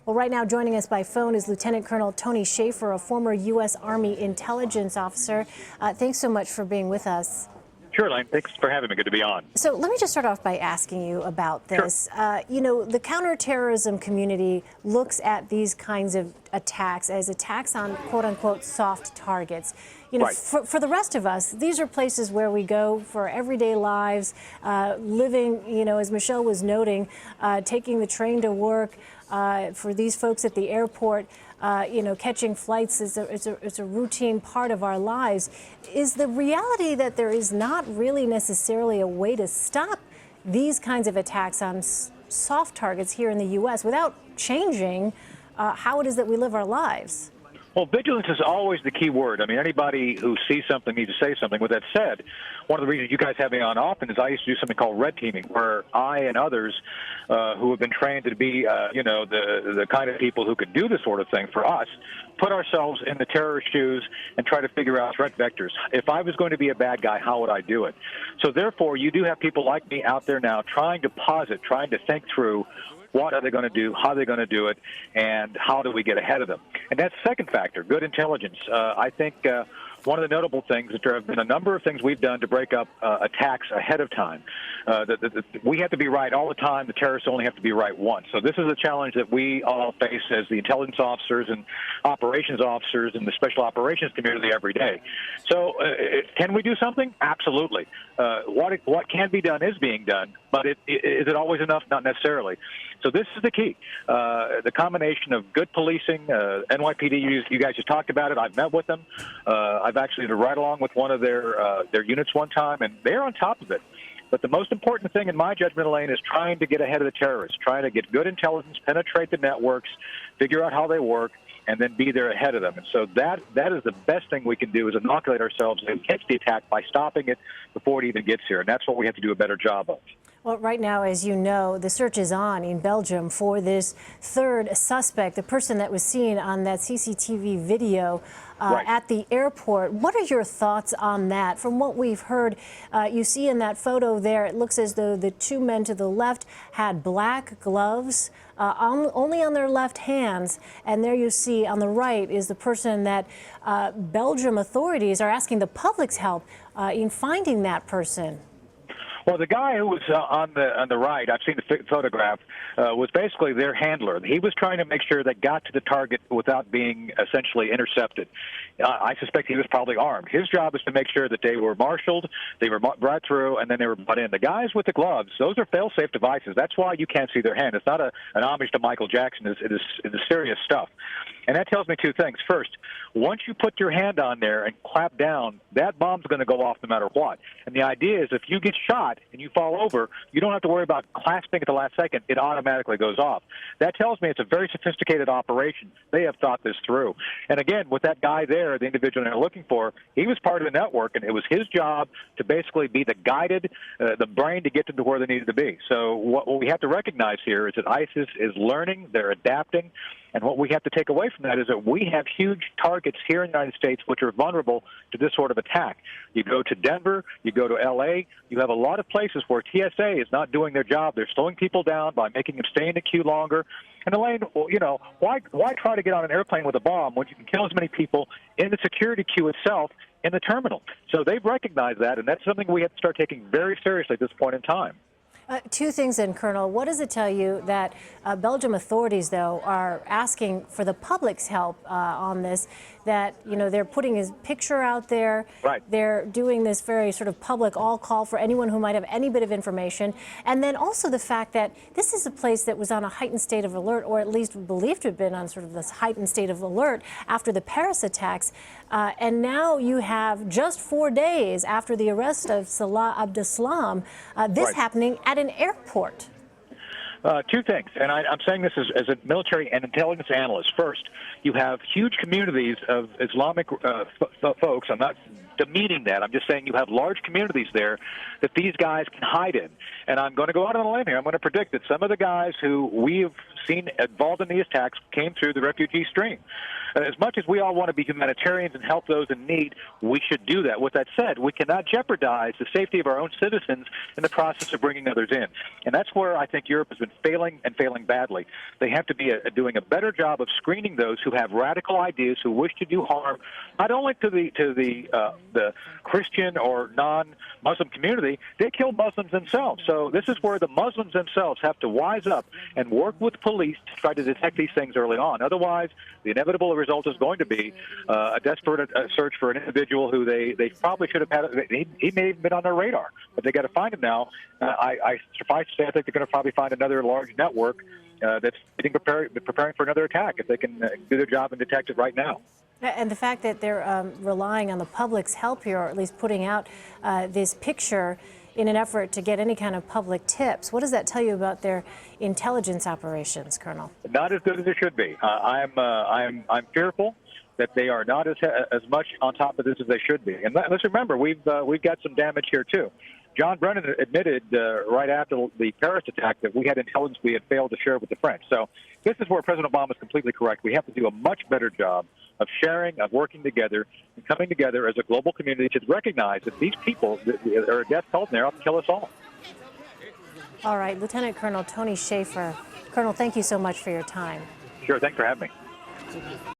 Well, right now joining us by phone is Lieutenant Colonel Tony Shaffer, a former U.S. Army intelligence officer. Thanks so much for being with us. Sure, Lane. Thanks for having me. Good to be on. So let me just start off by asking you about this. Sure. The counterterrorism community looks at these kinds of attacks as attacks on quote-unquote soft targets. Right. For the rest of us, these are places where we go for everyday lives, living, as Michelle was noting, taking the train to work. For these folks at the airport, catching flights is a routine part of our lives. Is the reality that there is not really necessarily a way to stop these kinds of attacks on soft targets here in the U.S. without changing how it is that we live our lives? Well, vigilance is always the key word. I mean, anybody who sees something needs to say something. With that said, one of the reasons you guys have me on often is I used to do something called red teaming, where I and others who have been trained to be, the kind of people who could do this sort of thing for us, put ourselves in the terrorist shoes and try to figure out threat vectors. If I was going to be a bad guy, how would I do it? So therefore, you do have people like me out there now trying to posit, trying to think through what are they going to do, how are they going to do it, and how do we get ahead of them. And that's the second factor, good intelligence. I think one of the notable things is there have been a number of things we've done to break up attacks ahead of time. We have to be right all the time. The terrorists only have to be right once. So this is a challenge that we all face as the intelligence officers and operations officers in the special operations community every day. So can we do something? Absolutely. What can be done is being done, but is it always enough? Not necessarily. So this is the key. The combination of good policing, NYPD, you guys just talked about it. I've met with them. I've actually been right along with one of their units one time, and they're on top of it. But the most important thing in my judgment, Elaine, is trying to get ahead of the terrorists, trying to get good intelligence, penetrate the networks, figure out how they work, and then be there ahead of them. And so that is the best thing we can do, is inoculate ourselves against the attack by stopping it before it even gets here. And that's what we have to do a better job of. Well, right now, as you know, the search is on in Belgium for this third suspect, the person that was seen on that CCTV video at the airport. What are your thoughts on that? From what we've heard, you see in that photo there, it looks as though the two men to the left had black gloves only on their left hands. And there you see on the right is the person that Belgium authorities are asking the public's help in finding that person. Well, the guy who was on the right, I've seen the photograph, was basically their handler. He was trying to make sure they got to the target without being essentially intercepted. I suspect he was probably armed. His job is to make sure that they were marshaled, they were brought through, and then they were brought in. The guys with the gloves, those are fail-safe devices. That's why you can't see their hand. It's not an homage to Michael Jackson. It is serious stuff. And that tells me two things. First, once you put your hand on there and clap down, that bomb's going to go off no matter what. And the idea is if you get shot and you fall over, you don't have to worry about clasping at the last second. It automatically goes off. That tells me it's a very sophisticated operation. They have thought this through. And again, with that guy there, the individual they're looking for, he was part of the network, and it was his job to basically be the guided, the brain to get them to where they needed to be. So what we have to recognize here is that ISIS is learning, they're adapting, and what we have to take away from that is that we have huge targets here in the United States which are vulnerable to this sort of attack. You go to Denver, you go to L.A., you have a lot of places where TSA is not doing their job. They're slowing people down by making them stay in the queue longer. And Elaine, why try to get on an airplane with a bomb when you can kill as many people in the security queue itself in the terminal? So they've recognized that, and that's something we have to start taking very seriously at this point in time. Two things then, Colonel. What does it tell you that Belgium authorities, though, are asking for the public's help on this, that, they're putting his picture out there. Right. They're doing this very sort of public all call for anyone who might have any bit of information. And then also the fact that this is a place that was on a heightened state of alert, or at least believed to have been on sort of this heightened state of alert after the Paris attacks. And now you have just 4 days after the arrest of Salah Abdeslam, this happening at an airport. Two things, and I'm saying this as a military and intelligence analyst. First, you have huge communities of Islamic folks. I'm not demeaning that. I'm just saying you have large communities there that these guys can hide in. And I'm going to go out on a limb here. I'm going to predict that some of the guys who we have seen involved in these attacks came through the refugee stream. as much as we all want to be humanitarians and help those in need, we should do that. With that said, we cannot jeopardize the safety of our own citizens in the process of bringing others in. And that's where I think Europe has been failing and failing badly. They have to be doing a better job of screening those who have radical ideas, who wish to do harm, not only to the Christian or non-Muslim community. They kill Muslims themselves. So this is where the Muslims themselves have to wise up and work with police to try to detect these things early on. Otherwise, the inevitable result is going to be a desperate search for an individual who they probably should have had. He may have been on their radar, but they got to find him now. I suffice to say, I think they're going to probably find another large network that's preparing for another attack if they can do their job and detect it right now. And the fact that they're relying on the public's help here, or at least putting out this picture in an effort to get any kind of public tips, what does that tell you about their intelligence operations, Colonel? Not as good as it should be. I'm fearful that they are not as much on top of this as they should be. And let's remember, we've got some damage here too. John Brennan admitted right after the Paris attack that we had intelligence we had failed to share with the French. So this is where President Obama is completely correct. We have to do a much better job of sharing, of working together, and coming together as a global community to recognize that these people are a death cult and they're out to kill us all. All right, Lieutenant Colonel Tony Shaffer. Colonel, thank you so much for your time. Sure, thanks for having me.